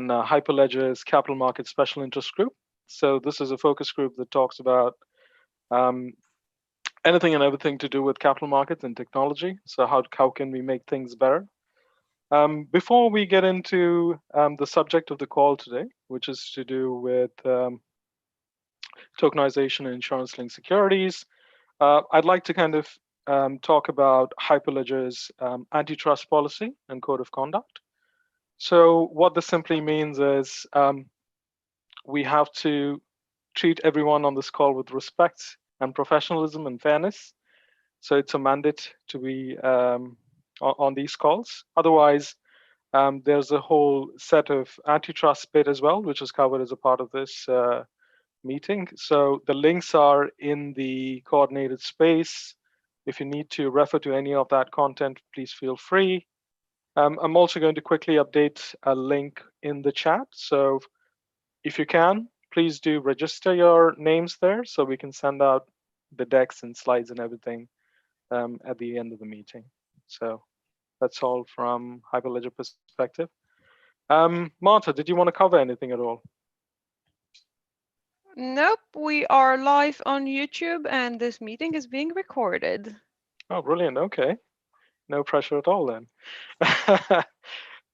Hyperledger's Capital Markets Special Interest Group. So this is a focus group that talks about um, anything and everything to do with capital markets and technology. So how can we make things better? Before we get into the subject of the call today, which is to do with tokenization and insurance-linked securities, I'd like to kind of talk about Hyperledger's antitrust policy and code of conduct. So what this simply means is we have to treat everyone on this call with respect and professionalism and fairness. So it's a mandate to be on these calls. Otherwise, there's a whole set of antitrust bit as well, which is covered as a part of this meeting. So the links are in the coordinated space. If you need to refer to any of that content, please feel free. I'm also going to quickly update a link in the chat. So if you can, please do register your names there so we can send out the decks and slides and everything at the end of the meeting. So that's all from Hyperledger perspective. Marta, did you want to cover anything at all? Nope, we are live on YouTube and this meeting is being recorded. Oh, brilliant. Okay. No pressure at all then.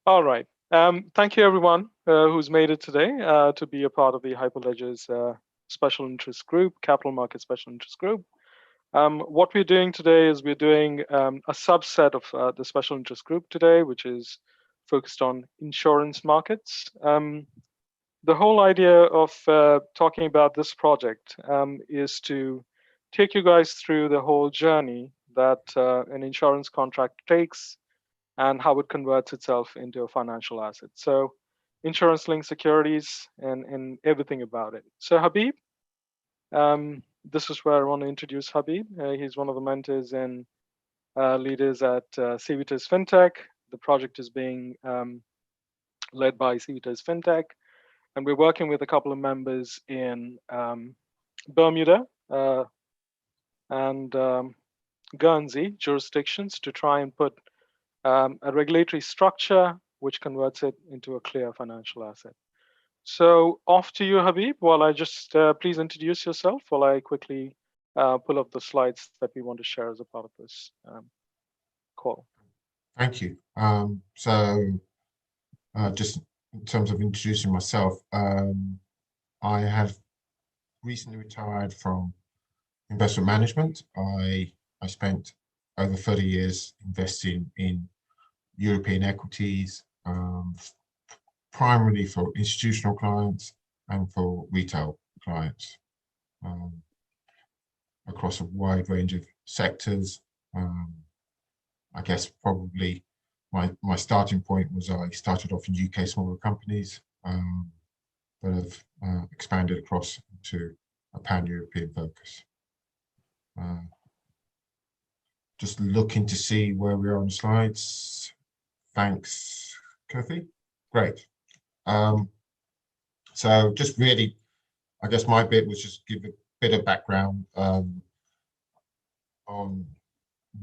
All right. Thank you everyone who's made it today to be a part of the Hyperledger's special interest group, capital market special interest group. What we're doing today is we're doing a subset of the special interest group today, which is focused on insurance markets. The whole idea of talking about this project is to take you guys through the whole journey that an insurance contract takes and how it converts itself into a financial asset. So insurance-linked securities and everything about it. So Habib, this is where I want to introduce Habib. He's one of the mentors and leaders at Civitas FinTech. The project is being led by Civitas FinTech, and we're working with a couple of members in Bermuda and Guernsey jurisdictions to try and put a regulatory structure which converts it into a clear financial asset. So off to you, Habib, while I just please introduce yourself while I quickly pull up the slides that we want to share as a part of this call. Thank you. Just in terms of introducing myself, I have recently retired from investment management. I spent over 30 years investing in European equities, primarily for institutional clients and for retail clients, across a wide range of sectors. I guess probably my starting point was I started off in UK smaller companies, but have expanded across to a pan-European focus. Just looking to see where we are on the slides. Thanks, Kathy. Great. So just really, I guess my bit was just give a bit of background on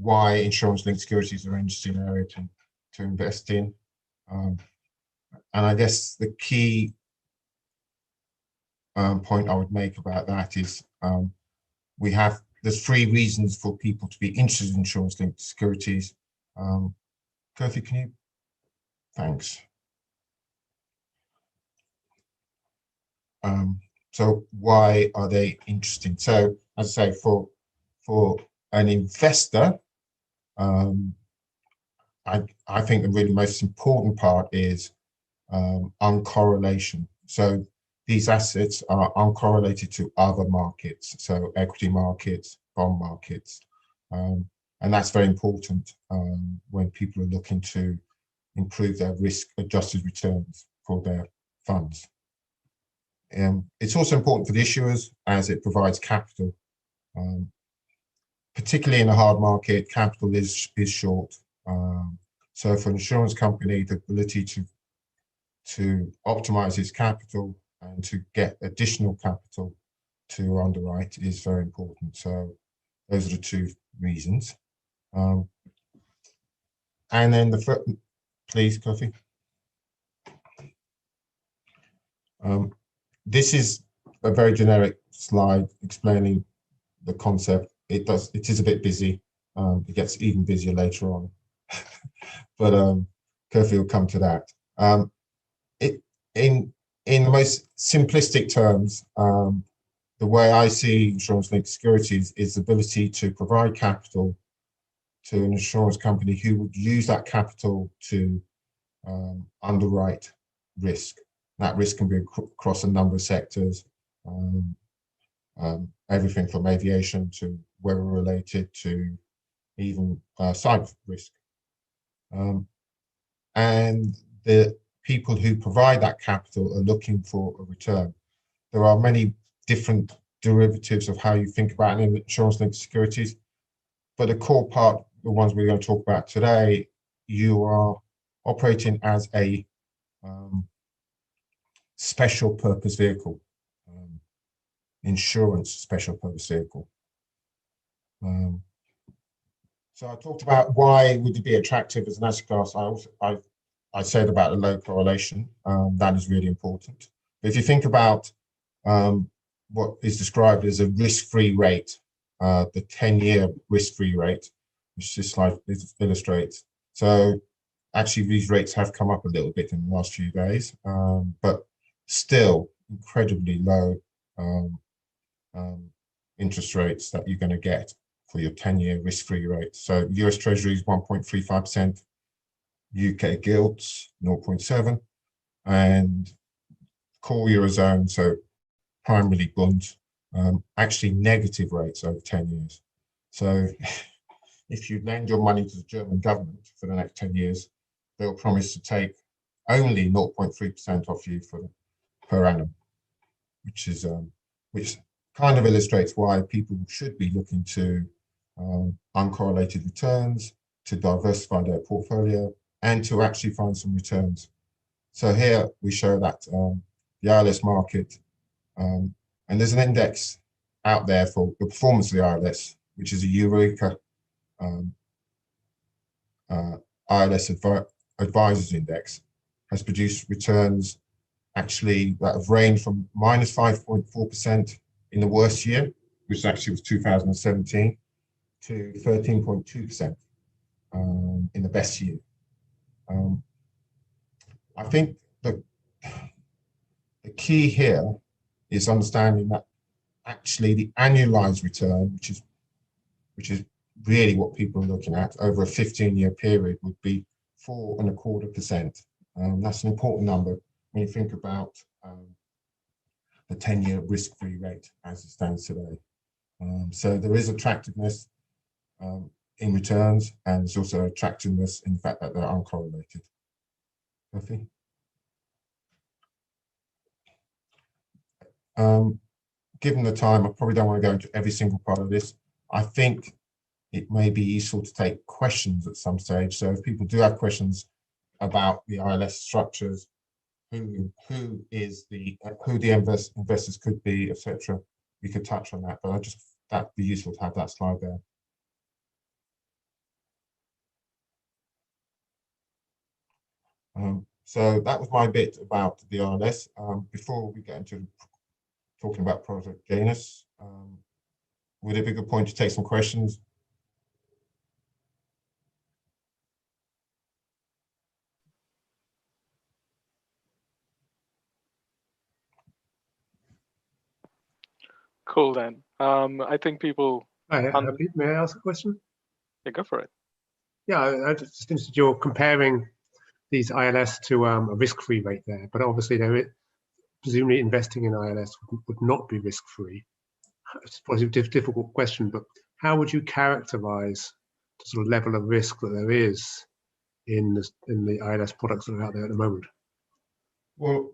why insurance-linked securities are an interesting area to invest in. And I guess the key point I would make about that is there's 3 reasons for people to be interested in insurance-linked securities. Kathy, can you? Thanks. So why are they interesting? So as I say, for an investor, I think the really most important part is uncorrelation. So these assets are uncorrelated to other markets, so equity markets, bond markets, and that's very important when people are looking to improve their risk-adjusted returns for their funds. It's also important for the issuers as it provides capital. Particularly in a hard market, capital is short. So for an insurance company, the ability to optimize its capital and to get additional capital to underwrite is very important. So those are the 2 reasons. And then please, Kathy. this is a very generic slide explaining the concept. It is a bit busy. It gets even busier later on, but Kofi will come to that. In the most simplistic terms, the way I see insurance-linked securities is the ability to provide capital to an insurance company who would use that capital to underwrite risk. That risk can be across a number of sectors, everything from aviation to weather-related to even cyber risk. And the people who provide that capital are looking for a return. There are many different derivatives of how you think about insurance-linked securities, but the core part, the ones we're going to talk about today, you are operating as a special purpose vehicle, insurance special purpose vehicle. So I talked about why would it be attractive as an asset class. I said about the low correlation, that is really important. But if you think about what is described as a risk-free rate, the 10-year risk-free rate, which this slide illustrates. So actually these rates have come up a little bit in the last few days, but still incredibly low interest rates that you're going to get for your 10-year risk-free rate. So US Treasuries 1.35%, UK gilts 0.7%, and core Eurozone, so primarily bonds, actually negative rates over 10 years. So if you lend your money to the German government for the next 10 years, they'll promise to take only 0.3% off you per annum, which kind of illustrates why people should be looking to uncorrelated returns, to diversify their portfolio, and to actually find some returns. So here we show that the ILS market, and there's an index out there for the performance of the ILS, which is a Eureka ILS Advisors Index, has produced returns actually that have ranged from minus 5.4% in the worst year, which actually was 2017, to 13.2% in the best year. I think the key here is understanding that actually the annualized return, which is really what people are looking at over a 15-year period, would be 4.25%. That's an important number when you think about the 10-year risk-free rate as it stands today. So there is attractiveness in returns, and there's also attractiveness in the fact that they're uncorrelated. Kofi? Given the time, I probably don't want to go into every single part of this. I think it may be useful to take questions at some stage. So if people do have questions about the ILS structures, who the investors could be, etc., we could touch on that. But that'd be useful to have that slide there. So that was my bit about the ILS. Before we get into talking about Project Janus, would it be a good point to take some questions? Cool then. I think people. Hi, may I ask a question? Yeah, go for it. Yeah, I just interested, you're comparing these ILS to a risk-free rate there, but obviously presumably investing in ILS would not be risk-free. It's probably a difficult question, but how would you characterize the sort of level of risk that there is in the ILS products that are out there at the moment? Well,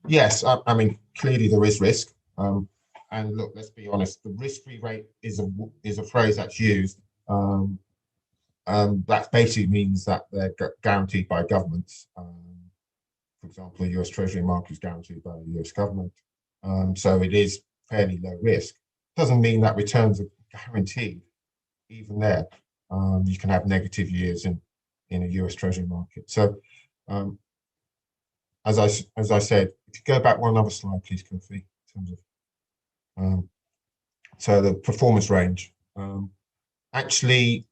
yes, I mean, clearly there is risk. And look, let's be honest, the risk-free rate is a phrase that's used. That basically means that they're guaranteed by governments. For example, the US Treasury market is guaranteed by the US government. So it is fairly low risk. Doesn't mean that returns are guaranteed, even there. You can have negative years in a US Treasury market. So as I said, if you go back one other slide, please, Kofi, in terms of so the performance range. Actually,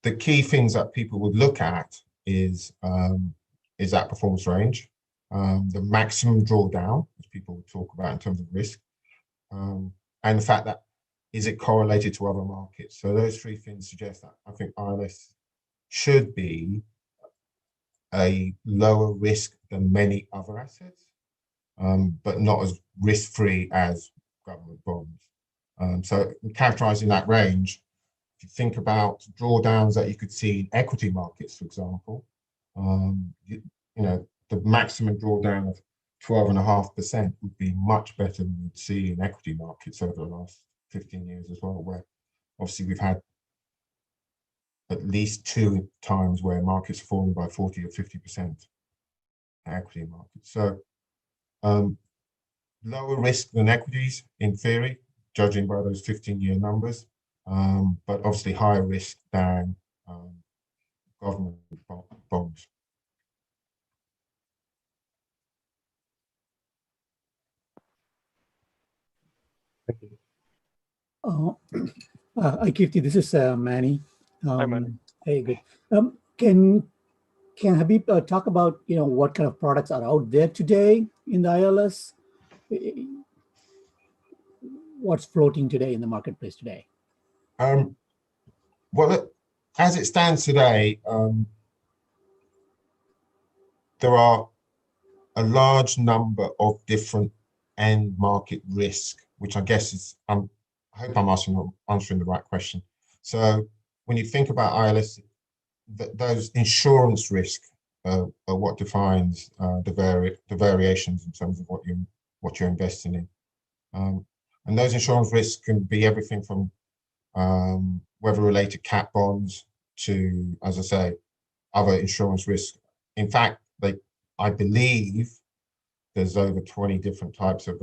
the key things that people would look at is that performance range, the maximum drawdown, which people would talk about in terms of risk, and the fact that is it correlated to other markets. So those three things suggest that I think ILS should be a lower risk than many other assets, but not as risk-free as government bonds. So characterizing that range, if you think about drawdowns that you could see in equity markets, for example, you know, the maximum drawdown of 12.5% would be much better than you'd see in equity markets over the last 15 years as well, where obviously we've had at least 2 times where markets have fallen by 40 or 50% equity markets. So lower risk than equities in theory, judging by those 15-year numbers, but obviously higher risk than government bonds. Thank you. Hi, Kirti, this is Manny. Hi, Manny. Hey, good. Can Habib talk about, you know, what kind of products are out there today in the ILS? What's floating today in the marketplace today? Well, as it stands today, there are a large number of different end market risk, which I guess is, I hope I'm answering the right question. So when you think about ILS, those insurance risk are what defines the variations in terms of what you're investing in. And those insurance risks can be everything from weather-related cat bonds to, as I say, other insurance risks. In fact, I believe there's over 20 different types of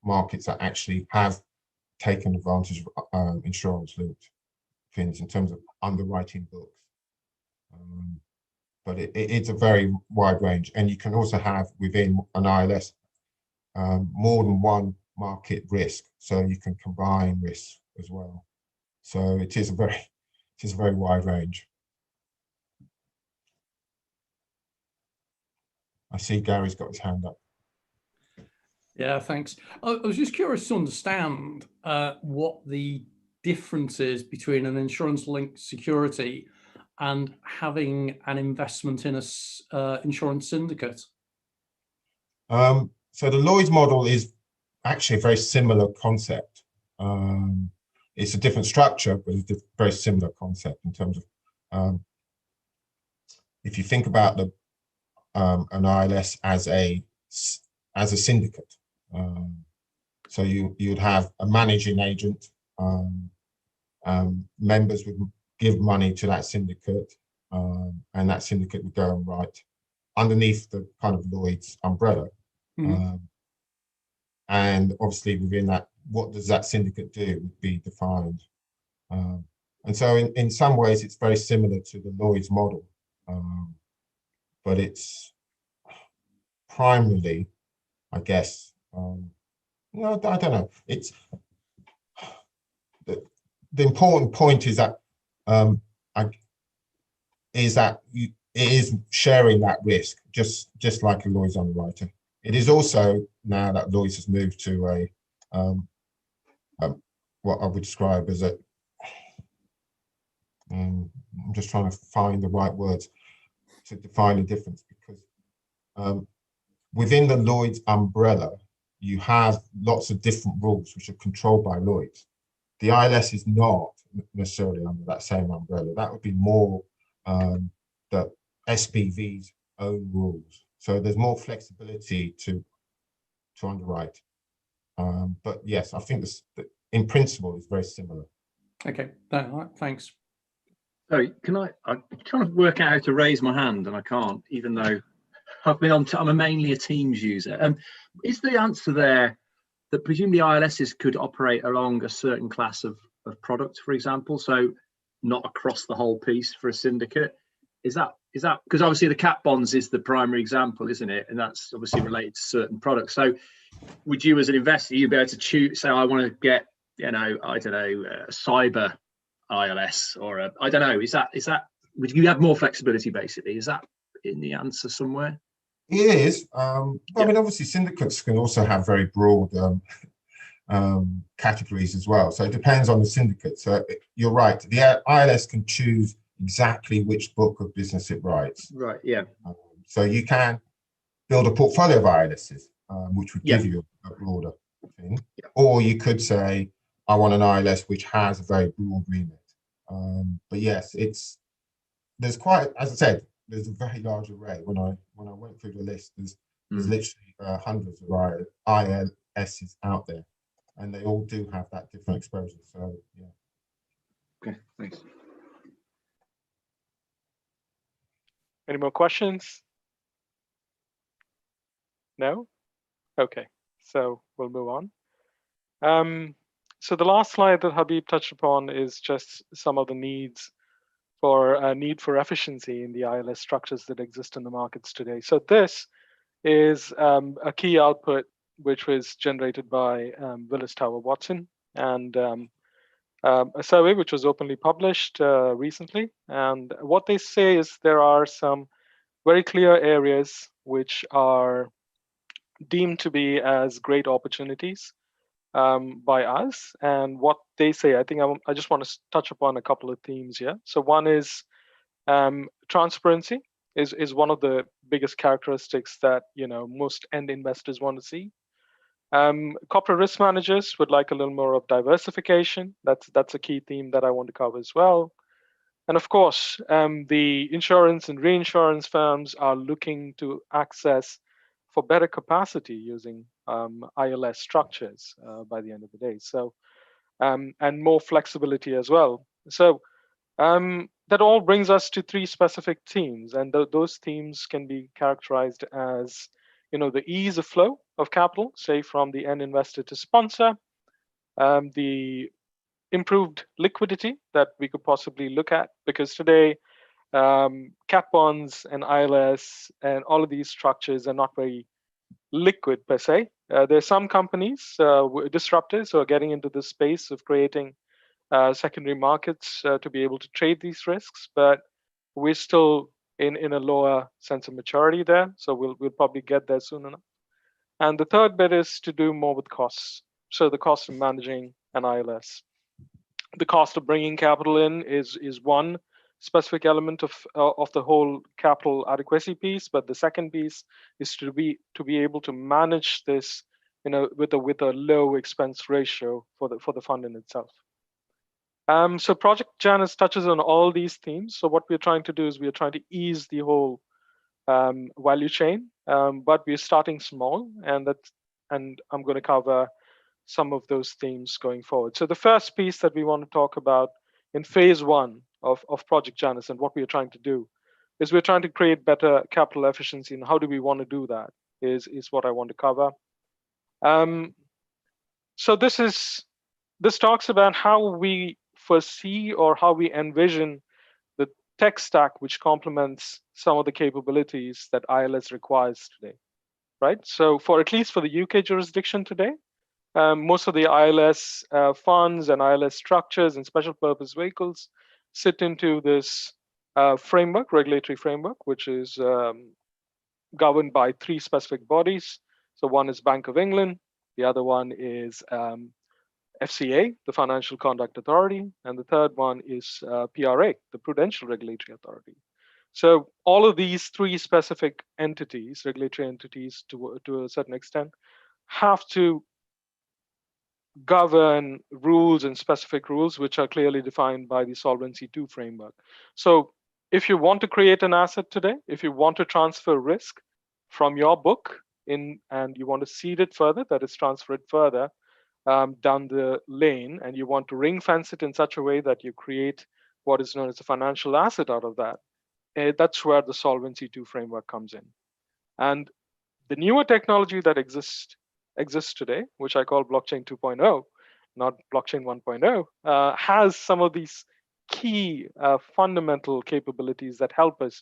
markets that actually have taken advantage of insurance-linked things in terms of underwriting books. But it's a very wide range, and you can also have within an ILS more than one market risk, so you can combine risks as well. So it is a very wide range. I see Gary's got his hand up. Yeah, thanks. I was just curious to understand what the difference is between an insurance-linked security and having an investment in a insurance syndicate. So the Lloyd's model is actually a very similar concept. It's a different structure, but it's a very similar concept in terms of if you think about an ILS as a syndicate. So you'd have a managing agent. Members would give money to that syndicate, and that syndicate would go and write underneath the kind of Lloyd's umbrella. Mm-hmm. And obviously within that, what does that syndicate do would be defined. And so in some ways it's very similar to the Lloyd's model, but it's primarily, I guess, no, I don't know. It's the important point is that it is sharing that risk, just like a Lloyd's underwriter. It is also, now that Lloyd's has moved to what I would describe as I'm just trying to find the right words to define the difference, because within the Lloyd's umbrella, you have lots of different rules which are controlled by Lloyd's. The ILS is not necessarily under that same umbrella. That would be more the SPV's own rules. So there's more flexibility to underwrite. But yes, I think this, in principle, is very similar. Okay, thanks. Sorry, I'm trying to work out how to raise my hand and I can't, even though I've been I'm mainly a Teams user. Is the answer there that presumably ILSs could operate along a certain class of product, for example, so not across the whole piece for a syndicate? Is that Is that because obviously the cat bonds is the primary example, isn't it? And that's obviously related to certain products. So would you as an investor, you'd be able to choose, say, I want to get, I don't know, a cyber ILS or I don't know, is that, would you have more flexibility basically? Is that in the answer somewhere? It is. I mean, obviously syndicates can also have very broad categories as well. So it depends on the syndicate. So you're right. The ILS can choose exactly which book of business it writes. Right. Yeah. So you can build a portfolio of ILSs, which would give you a broader thing. Or you could say, I want an ILS which has a very broad remit. But yes, there's quite, as I said, there's a very large array. When I went through the list, there's literally hundreds of ILSs out there, and they all do have that different exposure. So yeah. Okay, thanks. Any more questions? No? Okay, so we'll move on. So the last slide that Habib touched upon is just some of the needs for need for efficiency in the ILS structures that exist in the markets today. So this is a key output which was generated by Willis Tower Watson, and a survey which was openly published recently. And what they say is there are some very clear areas which are deemed to be as great opportunities by us. And what they say, I think I just want to touch upon a couple of themes here. So one is transparency is one of the biggest characteristics that most end investors want to see. Corporate risk managers would like a little more of diversification. That's a key theme that I want to cover as well. And of course, the insurance and reinsurance firms are looking to access for better capacity using ILS structures by the end of the day. So, and more flexibility as well. So that all brings us to three specific themes, and those themes can be characterized as, the ease of flow of capital, say from the end investor to sponsor, the improved liquidity that we could possibly look at, because today cat bonds and ILS and all of these structures are not very liquid per se. There's some companies, disruptors, who are getting into the space of creating secondary markets to be able to trade these risks, but we're still in a lower sense of maturity there. So we'll probably get there soon enough. And the third bit is to do more with costs. So the cost of managing an ILS. The cost of bringing capital in is one specific element of the whole capital adequacy piece, but the second piece is to be able to manage this, with a low expense ratio for the fund in itself. So Project Janus touches on all these themes. So what we're trying to do is we're trying to ease the whole value chain, but we're starting small, and I'm going to cover some of those themes going forward. So the first piece that we want to talk about in phase one of Project Janus and what we are trying to do is we're trying to create better capital efficiency, and how do we want to do that is what I want to cover. So this talks about how we foresee or how we envision the tech stack which complements some of the capabilities that ILS requires today, right? So at least for the UK jurisdiction today, most of the ILS funds and ILS structures and special purpose vehicles sit into this regulatory framework, which is governed by three specific bodies. So one is Bank of England, the other one is FCA, the Financial Conduct Authority, and the third one is PRA, the Prudential Regulatory Authority. So all of these three specific entities, regulatory entities to a certain extent, have to govern rules and specific rules which are clearly defined by the Solvency II framework. So if you want to create an asset today, if you want to transfer risk from your book and you want to seed it further, that is transfer it further down the lane, and you want to ring fence it in such a way that you create what is known as a financial asset out of that, that's where the Solvency II framework comes in. And the newer technology that exists today, which I call blockchain 2.0, not blockchain 1.0, has some of these key fundamental capabilities that help us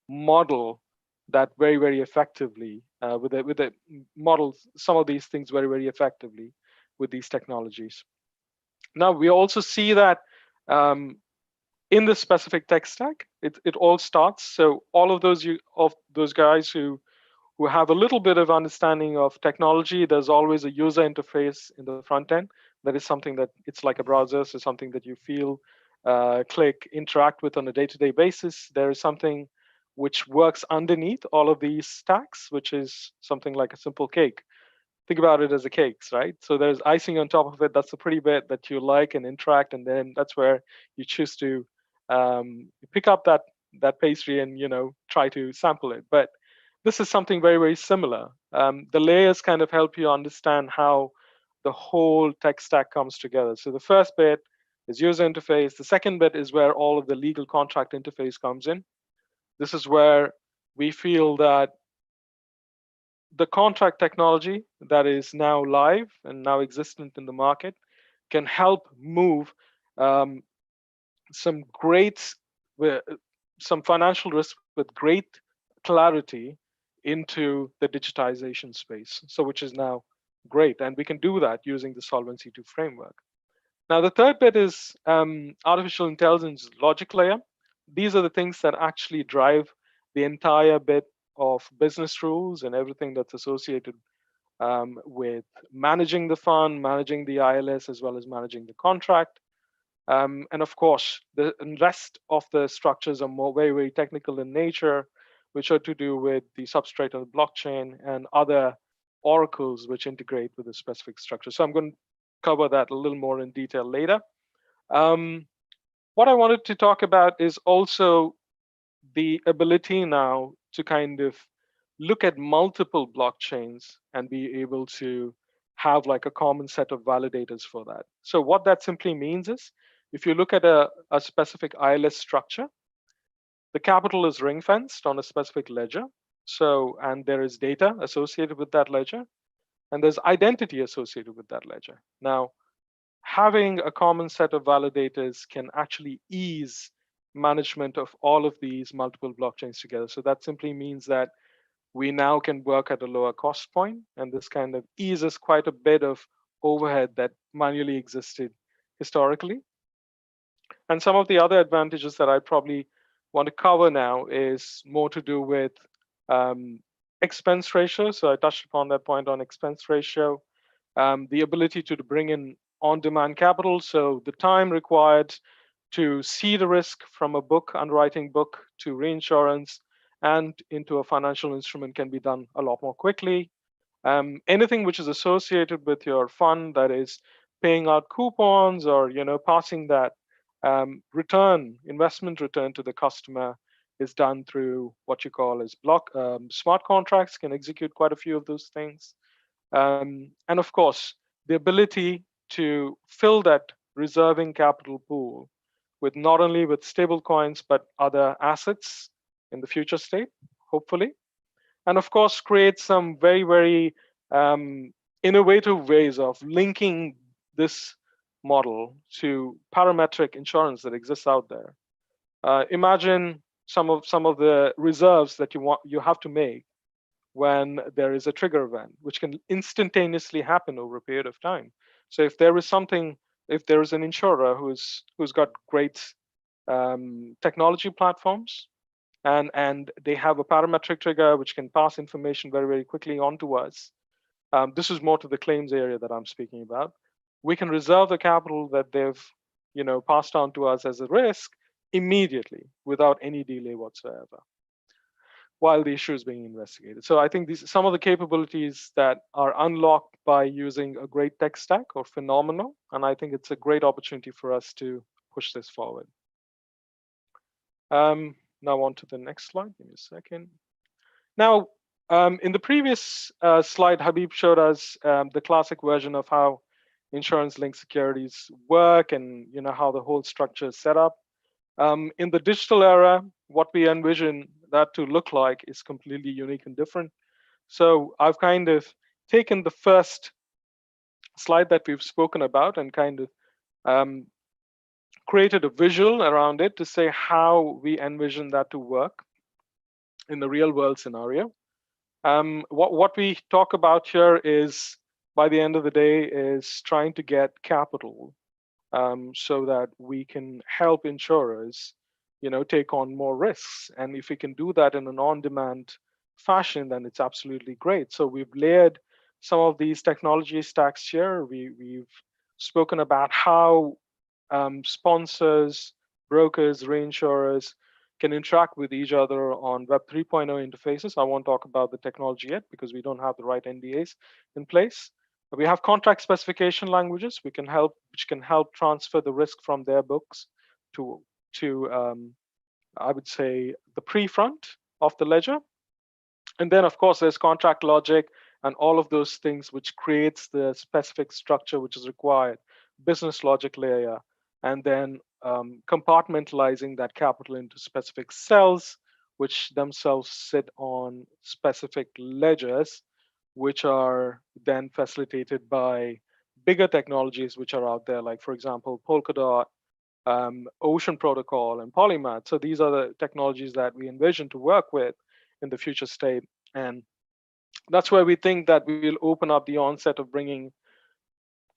model that very, very effectively with the models, some of these things very, very effectively with these technologies. Now, we also see that in the specific tech stack, it all starts. So all of those guys who have a little bit of understanding of technology, there's always a user interface in the front end. That is something that it's like a browser, so something that you feel, click, interact with on a day-to-day basis. There is something which works underneath all of these stacks, which is something like a simple cake. Think about it as a cakes, right? So there's icing on top of it. That's the pretty bit that you like and interact, and then that's where you choose to pick up that pastry and try to sample it. But this is something very, very similar. The layers kind of help you understand how the whole tech stack comes together. So the first bit is user interface. The second bit is where all of the legal contract interface comes in. This is where we feel that the contract technology that is now live and now existent in the market can help move some financial risk with great clarity into the digitization space, so which is now great, and we can do that using the Solvency II framework. Now, the third bit is artificial intelligence logic layer. These are the things that actually drive the entire bit of business rules and everything that's associated with managing the fund, managing the ILS, as well as managing the contract. And of course, the rest of the structures are very, very technical in nature, which are to do with the substrate of the blockchain and other oracles which integrate with a specific structure. So I'm going to cover that a little more in detail later. What I wanted to talk about is also the ability now to kind of look at multiple blockchains and be able to have like a common set of validators for that. So what that simply means is, if you look at a specific ILS structure, the capital is ring-fenced on a specific ledger. So, and there is data associated with that ledger, and there's identity associated with that ledger. Now, having a common set of validators can actually ease management of all of these multiple blockchains together. So that simply means that we now can work at a lower cost point, and this kind of eases quite a bit of overhead that manually existed historically. And some of the other advantages that I probably want to cover now is more to do with expense ratio. So I touched upon that point on expense ratio, the ability to bring in on-demand capital. So the time required to see the risk from a book, underwriting book, to reinsurance and into a financial instrument can be done a lot more quickly. Anything which is associated with your fund, that is paying out coupons or passing that investment return to the customer, is done through what you call as smart contracts, can execute quite a few of those things. And of course, the ability to fill that reserving capital pool with not only with stable coins, but other assets in the future state, hopefully. And of course, create some very, very innovative ways of linking this model to parametric insurance that exists out there. Imagine some of the reserves that you have to make when there is a trigger event, which can instantaneously happen over a period of time. So if there is an insurer who's got great technology platforms, and they have a parametric trigger which can pass information very, very quickly on to us, this is more to the claims area that I'm speaking about. We can reserve the capital that they've passed on to us as a risk immediately without any delay whatsoever, while the issue is being investigated. So I think these some of the capabilities that are unlocked by using a great tech stack are phenomenal, and I think it's a great opportunity for us to push this forward. Now on to the next slide. Give me a second. Now, in the previous slide, Habib showed us the classic version of how insurance-linked securities work and how the whole structure is set up. In the digital era, what we envision that to look like is completely unique and different. So I've kind of taken the first slide that we've spoken about and kind of created a visual around it to say how we envision that to work. in the real world scenario. What we talk about here is, by the end of the day, is trying to get capital so that we can help insurers, take on more risks. And if we can do that in an on-demand fashion, then it's absolutely great. So we've layered some of these technology stacks here. We've spoken about how sponsors, brokers, reinsurers can interact with each other on Web 3.0 interfaces. I won't talk about the technology yet because we don't have the right NDAs in place. But we have contract specification languages which can help transfer the risk from their books to I would say the pre-front of the ledger. And then of course there's contract logic and all of those things which creates the specific structure which is required, business logic layer, and then compartmentalizing that capital into specific cells, which themselves sit on specific ledgers, which are then facilitated by bigger technologies which are out there, like for example, Polkadot, Ocean Protocol, and Polymath. So these are the technologies that we envision to work with in the future state. And that's where we think that we will open up the onset of bringing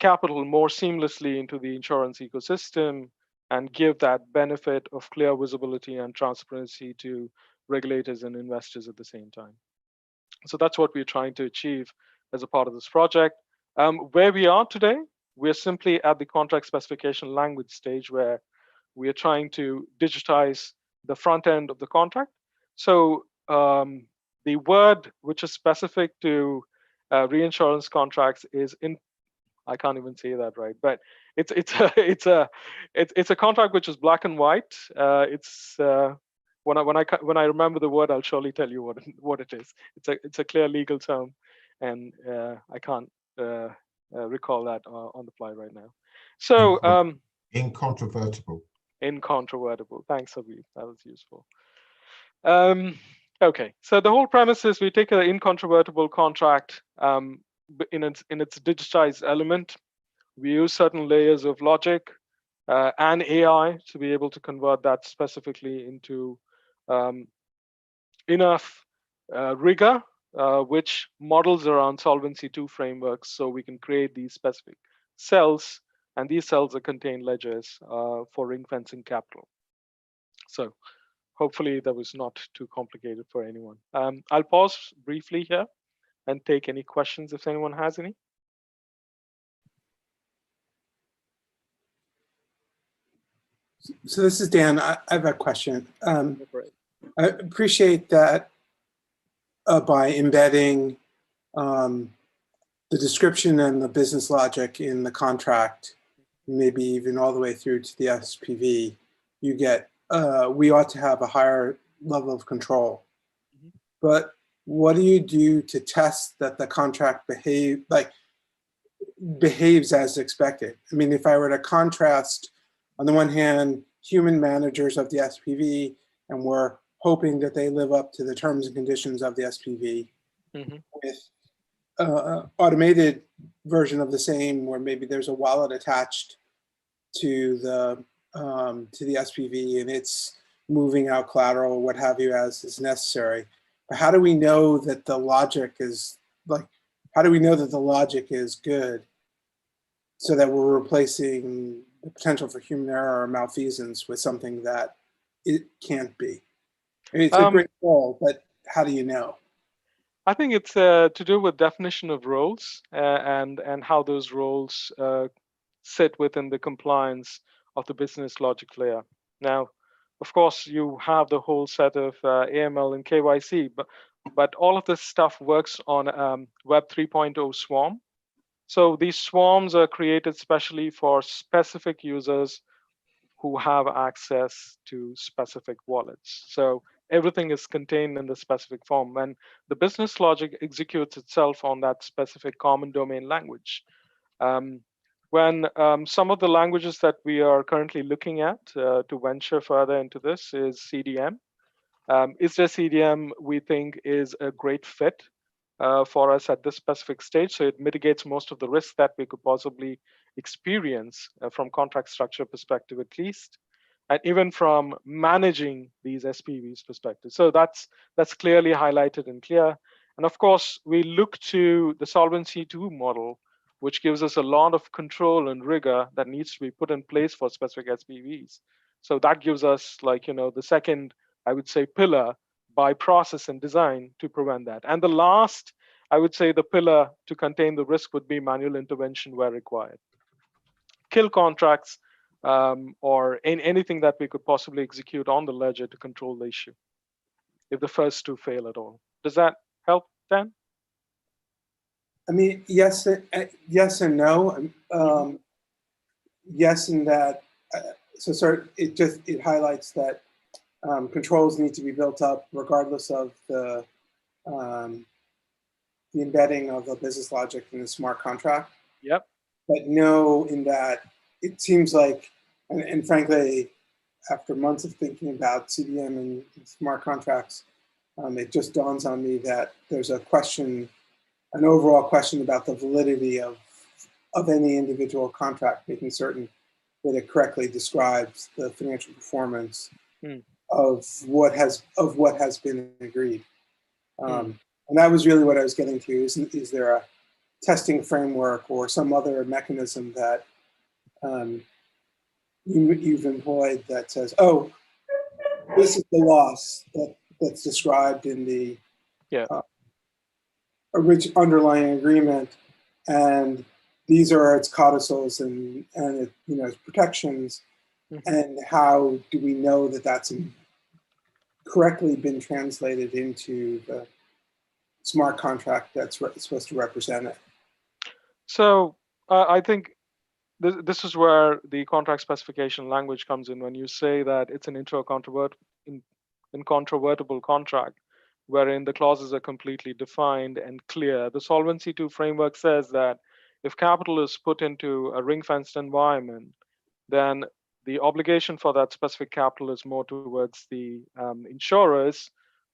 capital more seamlessly into the insurance ecosystem and give that benefit of clear visibility and transparency to regulators and investors at the same time. So that's what we're trying to achieve as a part of this project. Where we are today, we're simply at the contract specification language stage where we are trying to digitize the front end of the contract. So the word which is specific to reinsurance contracts is I can't even say that right, but it's a contract which is black and white. When I remember the word, I'll surely tell you what it is. It's a clear legal term, and I can't recall that on the fly right now. So incontrovertible. Incontrovertible. Thanks, Habib. That was useful. Okay, so the whole premise is we take an incontrovertible contract in its digitized element. We use certain layers of logic and AI to be able to convert that specifically into enough rigor, which models around Solvency II frameworks, so we can create these specific cells, and these cells are contained ledgers for ring fencing capital. So hopefully that was not too complicated for anyone. I'll pause briefly here and take any questions if anyone has any. So this is Dan. I have a question. I appreciate that by embedding the description and the business logic in the contract, maybe even all the way through to the SPV, you get, we ought to have a higher level of control. Mm-hmm. But what do you do to test that the contract behaves as expected? I mean, if I were to contrast, on the one hand, human managers of the SPV, and we're hoping that they live up to the terms and conditions of the SPV, mm-hmm. with automated version of the same, where maybe there's a wallet attached to the SPV and it's moving out collateral, what have you, as is necessary. But how do we know that the logic is how do we know that the logic is good so that we're replacing the potential for human error or malfeasance with something that it can't be? I mean, it's a great goal, but how do you know? I think it's to do with definition of roles and how those roles sit within the compliance of the business logic layer. Now, of course, you have the whole set of AML and KYC, but all of this stuff works on Web 3.0 swarm. So these swarms are created specially for specific users who have access to specific wallets. So everything is contained in the specific form, and the business logic executes itself on that specific common domain language. When some of the languages that we are currently looking at to venture further into this is CDM. ISDA CDM, we think, is a great fit for us at this specific stage. So it mitigates most of the risks that we could possibly experience from contract structure perspective, at least. and even from managing these SPVs perspective. So that's clearly highlighted and clear. And of course, we look to the Solvency II model, which gives us a lot of control and rigor that needs to be put in place for specific SPVs. So that gives us, like, the second, I would say, pillar by process and design to prevent that. And the last, I would say, the pillar to contain the risk would be manual intervention where required. Kill contracts or in anything that we could possibly execute on the ledger to control the issue if the first two fail at all. Does that help, Dan? I mean, yes and no. Yes, in that, it highlights that controls need to be built up regardless of the embedding of the business logic in the smart contract. Yep. But no, in that it seems like, and frankly, after months of thinking about CDM and smart contracts, it just dawns on me that there's a question, an overall question about the validity of any individual contract, making certain that it correctly describes the financial performance of what has been agreed. And that was really what I was getting to. Is there a testing framework or some other mechanism that you've employed that says, oh, this is the loss that's described in the underlying agreement, and these are its codicils and its protections, and how do we know that that's correctly been translated into the smart contract that's supposed to represent it? So I think this is where the contract specification language comes in when you say that it's an incontrovertible contract, wherein the clauses are completely defined and clear. The Solvency II framework says that if capital is put into a ring-fenced environment, then the obligation for that specific capital is more towards the insurers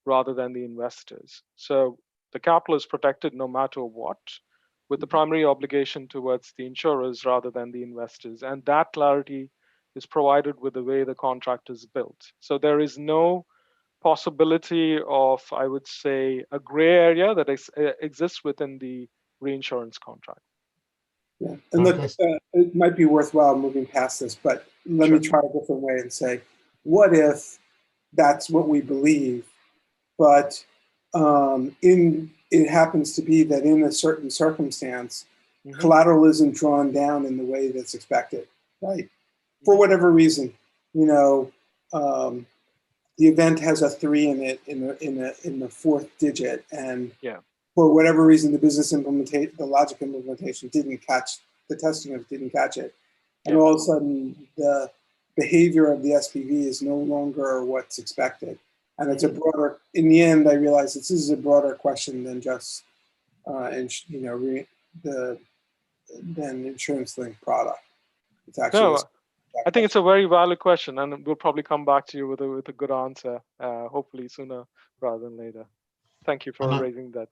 rather than the investors. So the capital is protected no matter what, with the primary obligation towards the insurers rather than the investors. And that clarity is provided with the way the contract is built. So there is no possibility of, I would say, a gray area that exists within the reinsurance contract. Yeah, and look, it might be worthwhile moving past this, but let me try a different way and say, what if that's what we believe, but it happens to be that in a certain circumstance, collateral isn't drawn down in the way that's expected, right? For whatever reason, the event has a 3 in it in the fourth digit, and for whatever reason, the business implementation, the logic implementation didn't catch, the testing of it didn't catch it. And all of a sudden, the behavior of the SPV is no longer what's expected. And it's a broader, in the end, I realized this is a broader question than just, than insurance-linked product. It's actually I think it's a very valid question, and we'll probably come back to you with a good answer, hopefully sooner rather than later. Thank you for raising that.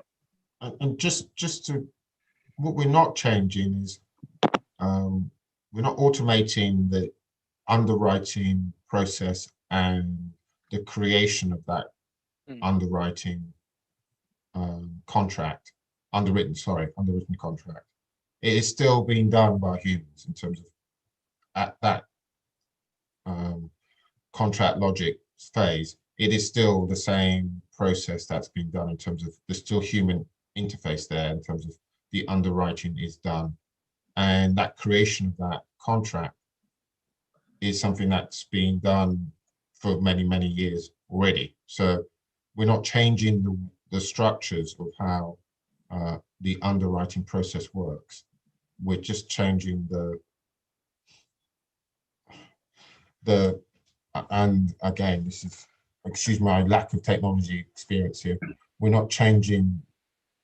And just to, what we're not changing is, we're not automating the underwriting process and the creation of that underwriting contract, underwritten contract. It is still being done by humans in terms of at that contract logic phase. It is still the same process that's been done in terms of there's still human interface there in terms of the underwriting is done, and that creation of that contract is something that's been done for many, many years already. So we're not changing the structures of how the underwriting process works. We're just changing and again, this is, excuse my lack of technology experience here, we're not changing,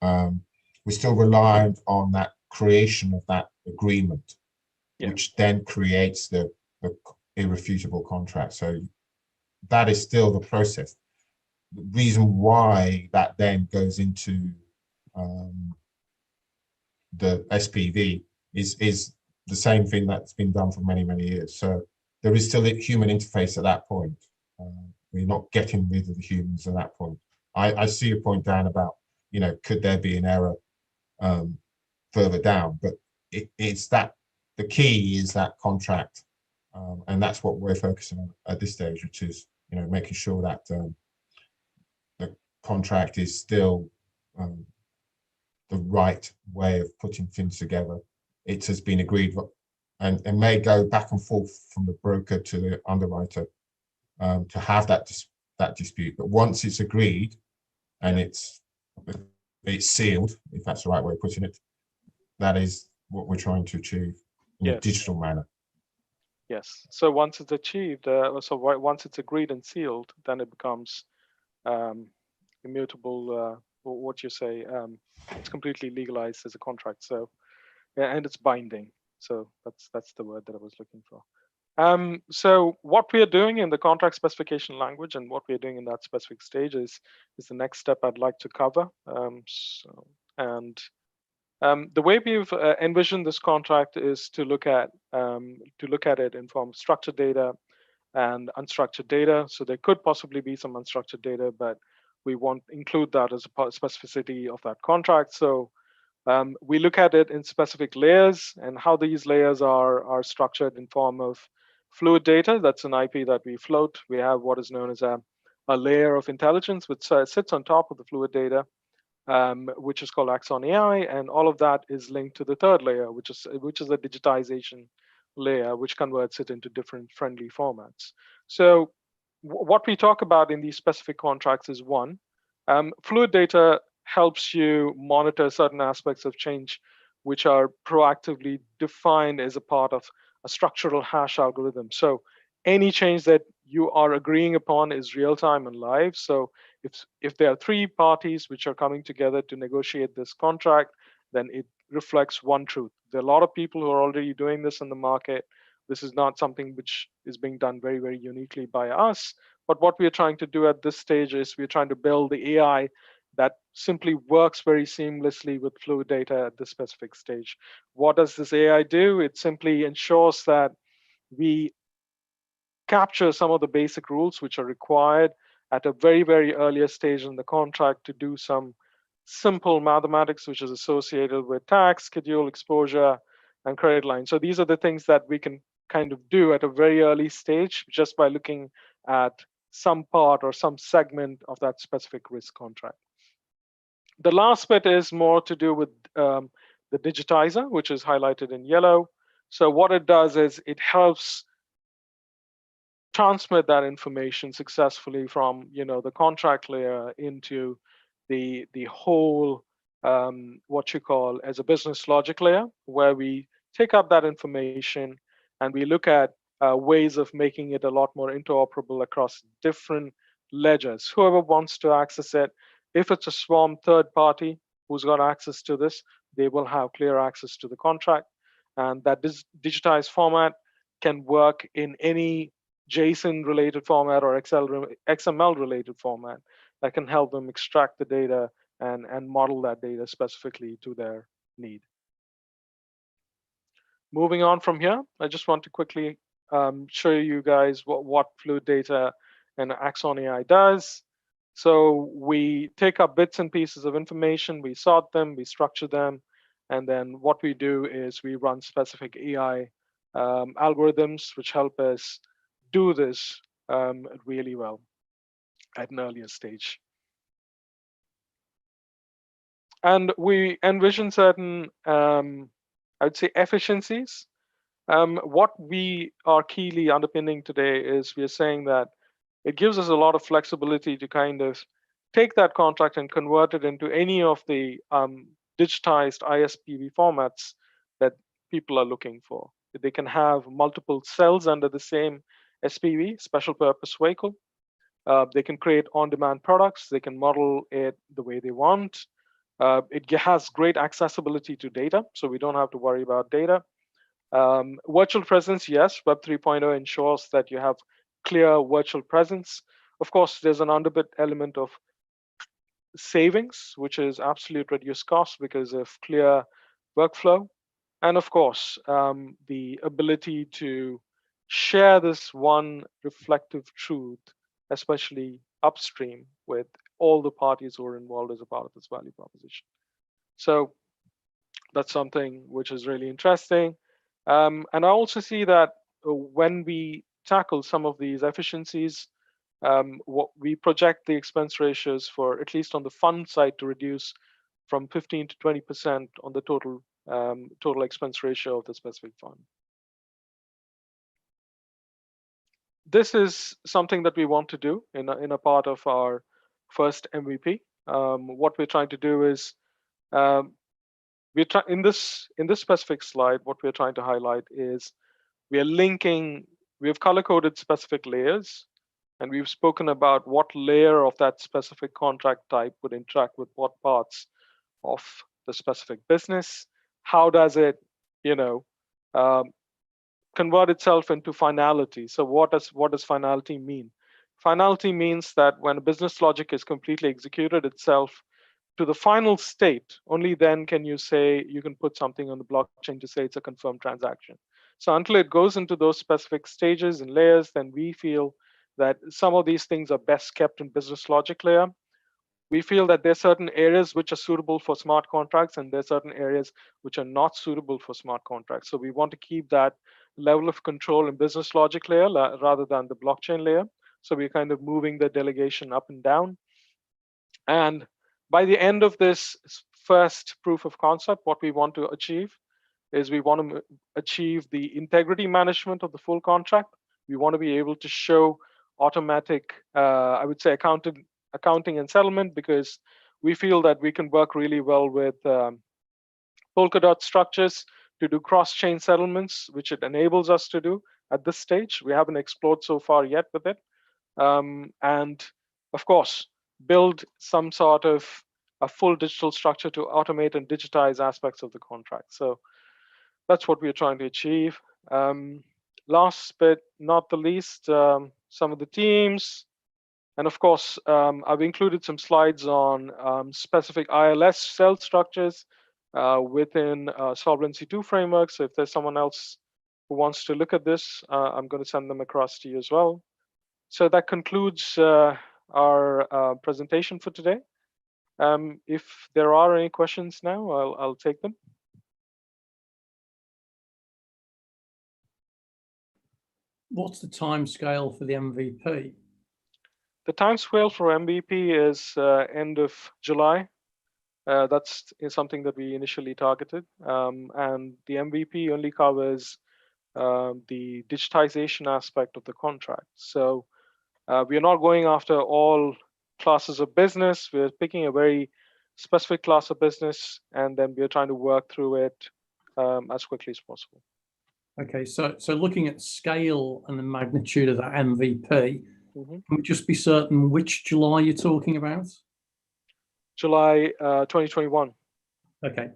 we're still reliant on that creation of that agreement, which then creates the irrefutable contract. So that is still the process. The reason why that then goes into the SPV is the same thing that's been done for many, many years. So there is still a human interface at that point. We're not getting rid of the humans at that point. I see your point, Dan, about, you know, could there be an error further down, but it's that the key is that contract, and that's what we're focusing on at this stage, which is, you know, making sure that the contract is still the right way of putting things together. It has been agreed and may go back and forth from the broker to the underwriter to have that dispute. But once it's agreed and it's sealed, if that's the right way of putting it, that is what we're trying to achieve in a digital manner. Yes. So once it's achieved, once it's agreed and sealed, then it becomes immutable. What you say, it's completely legalized as a contract. So, and it's binding. So that's the word that I was looking for. So what we are doing in the contract specification language and what we are doing in that specific stage is the next step I'd like to cover. The way we've envisioned this contract is to look at it in form of structured data and unstructured data. So there could possibly be some unstructured data, but we won't include that as a specificity of that contract. So we look at it in specific layers and how these layers are structured in form of fluid data. That's an IP that we float. We have what is known as a layer of intelligence, which sits on top of the fluid data, which is called Axon AI, and all of that is linked to the third layer, which is a digitization layer, which converts it into different friendly formats. So what we talk about in these specific contracts is one, fluid data helps you monitor certain aspects of change which are proactively defined as a part of a structural hash algorithm. So any change that you are agreeing upon is real time and live. So if there are three parties which are coming together to negotiate this contract, then it reflects one truth. There are a lot of people who are already doing this in the market. This is not something which is being done very, very uniquely by us. But what we're trying to do at this stage is we're trying to build the AI that simply works very seamlessly with fluid data at this specific stage. What does this AI do? It simply ensures that we capture some of the basic rules which are required at a very, very earlier stage in the contract to do some simple mathematics, which is associated with tax, schedule, exposure, and credit line. So these are the things that we can kind of do at a very early stage just by looking at some part or some segment of that specific risk contract. The last bit is more to do with the digitizer, which is highlighted in yellow. So what it does is it helps transmit that information successfully from the contract layer into the whole what you call as a business logic layer, where we take up that information and we look at ways of making it a lot more interoperable across different ledgers. Whoever wants to access it, if it's a swarm third party who's got access to this, they will have clear access to the contract. And that digitized format can work in any JSON related format or XML related format that can help them extract the data and model that data specifically to their need. Moving on from here, I just want to quickly show you guys what fluid data and Axon AI does. So we take up bits and pieces of information, we sort them, we structure them, and then what we do is we run specific AI algorithms which help us do this really well at an earlier stage. And we envision certain, I would say, efficiencies. What we are keenly underpinning today is we are saying that it gives us a lot of flexibility to kind of take that contract and convert it into any of the digitized ISPV formats that people are looking for. They can have multiple cells under the same SPV, special purpose vehicle. They can create on-demand products. They can model it the way they want. It has great accessibility to data, so we don't have to worry about data. Virtual presence, yes, Web 3.0 ensures that you have clear virtual presence. Of course, there's an underbit element of savings, which is absolute reduced cost because of clear workflow. And of course, the ability to share this one reflective truth, especially upstream, with all the parties who are involved as a part of this value proposition. So that's something which is really interesting. And I also see that when we tackle some of these efficiencies, what we project the expense ratios for, at least on the fund side, to reduce from 15 to 20% on the total expense ratio of the specific fund. This is something that we want to do in a part of our first MVP. What we're trying to do is in this specific slide, what we're trying to highlight is we have color coded specific layers, and we've spoken about what layer of that specific contract type would interact with what parts of the specific business. How does it, convert itself into finality? So what does finality mean? Finality means that when a business logic is completely executed itself to the final state, only then can you say, you can put something on the blockchain to say it's a confirmed transaction. So until it goes into those specific stages and layers, then we feel that some of these things are best kept in business logic layer. We feel that there are certain areas which are suitable for smart contracts, and there are certain areas which are not suitable for smart contracts. So we want to keep that level of control in business logic layer rather than the blockchain layer. So we're kind of moving the delegation up and down. And by the end of this first proof of concept, what we want to achieve is we want to achieve the integrity management of the full contract. We want to be able to show automatic, I would say, accounting and settlement, because we feel that we can work really well with Polkadot structures to do cross-chain settlements, which it enables us to do at this stage. We haven't explored so far yet with it. And of course, build some sort of a full digital structure to automate and digitize aspects of the contract. So that's what we're trying to achieve. Last but not the least, some of the teams. And of course, I've included some slides on specific ILS cell structures within Solvency II framework. So if there's someone else who wants to look at this, I'm going to send them across to you as well. So that concludes our presentation for today. If there are any questions now, I'll take them. What's the time scale for the MVP? The time scale for MVP is end of July. That's something that we initially targeted. And the MVP only covers the digitization aspect of the contract. So we are not going after all classes of business. We're picking a very specific class of business, and then we're trying to work through it as quickly as possible. Okay, so looking at scale and the magnitude of that MVP, can we just be certain which July you're talking about? July 2021. Okay.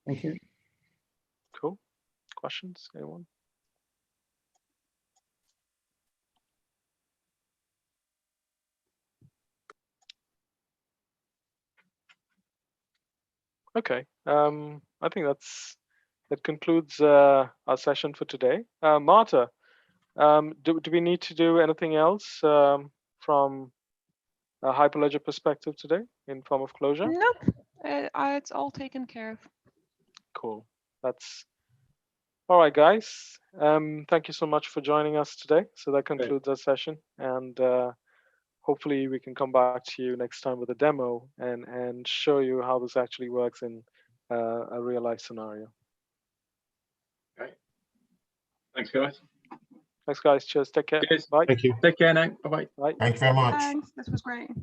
Thank you. Cool. Questions, anyone? Okay, I think that concludes our session for today. Marta, do we need to do anything else from a Hyperledger perspective today in form of closure? Nope, it's all taken care of. Cool. That's all right, guys. Thank you so much for joining us today. So that concludes our session, and hopefully we can come back to you next time with a demo and show you how this actually works in a real life scenario. Okay. Thanks, guys. Thanks, guys. Cheers. Take care. Cheers. Bye. Thank you. Take care now. Bye-bye. Bye. Thank you very much. Thanks, this was great.